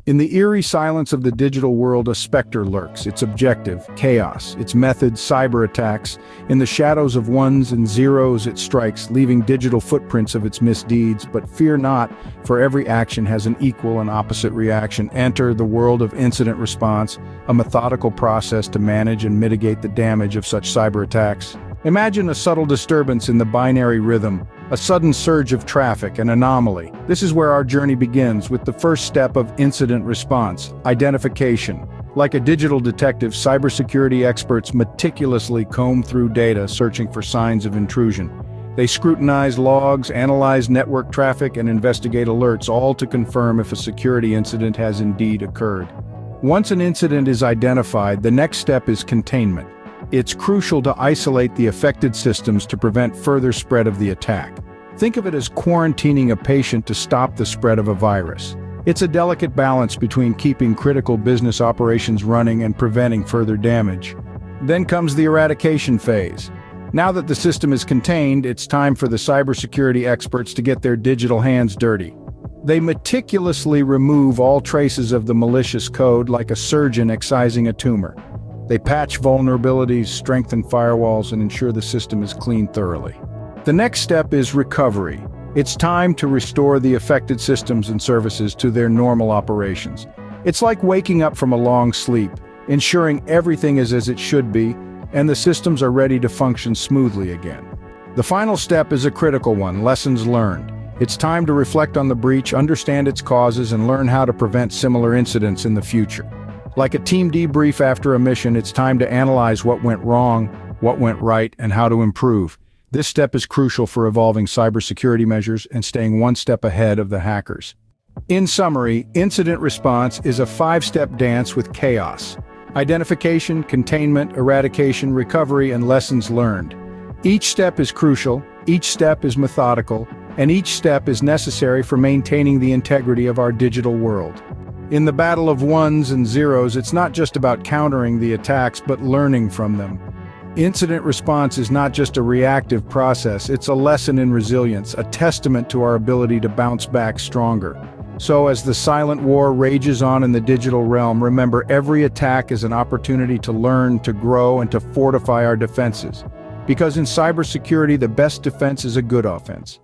In the eerie silence of the digital world, a specter lurks. Its objective, chaos. Its method, cyber attacks. In the shadows of ones and zeros it strikes, leaving digital footprints of its misdeeds. But fear not, for every action has an equal and opposite reaction. Enter the world of incident response, a methodical process to manage and mitigate the damage of such cyber attacks. Imagine a subtle disturbance in the binary rhythm, a sudden surge of traffic, an anomaly. This is where our journey begins, with the first step of incident response, identification. Like a digital detective, cybersecurity experts meticulously comb through data, searching for signs of intrusion. They scrutinize logs, analyze network traffic, and investigate alerts, all to confirm if a security incident has indeed occurred. Once an incident is identified, the next step is containment. It's crucial to isolate the affected systems to prevent further spread of the attack. Think of it as quarantining a patient to stop the spread of a virus. It's a delicate balance between keeping critical business operations running and preventing further damage. Then comes the eradication phase. Now that the system is contained, it's time for the cybersecurity experts to get their digital hands dirty. They meticulously remove all traces of the malicious code, like a surgeon excising a tumor. They patch vulnerabilities, strengthen firewalls, and ensure the system is cleaned thoroughly. The next step is recovery. It's time to restore the affected systems and services to their normal operations. It's like waking up from a long sleep, ensuring everything is as it should be, and the systems are ready to function smoothly again. The final step is a critical one: lessons learned. It's time to reflect on the breach, understand its causes, and learn how to prevent similar incidents in the future. Like a team debrief after a mission, it's time to analyze what went wrong, what went right, and how to improve. This step is crucial for evolving cybersecurity measures and staying one step ahead of the hackers. In summary, incident response is a five-step dance with chaos: identification, containment, eradication, recovery, and lessons learned. Each step is crucial, each step is methodical, and each step is necessary for maintaining the integrity of our digital world. In the battle of ones and zeros, it's not just about countering the attacks, but learning from them. Incident response is not just a reactive process, it's a lesson in resilience, a testament to our ability to bounce back stronger. So as the silent war rages on in the digital realm, remember, every attack is an opportunity to learn, to grow, and to fortify our defenses. Because in cybersecurity, the best defense is a good offense.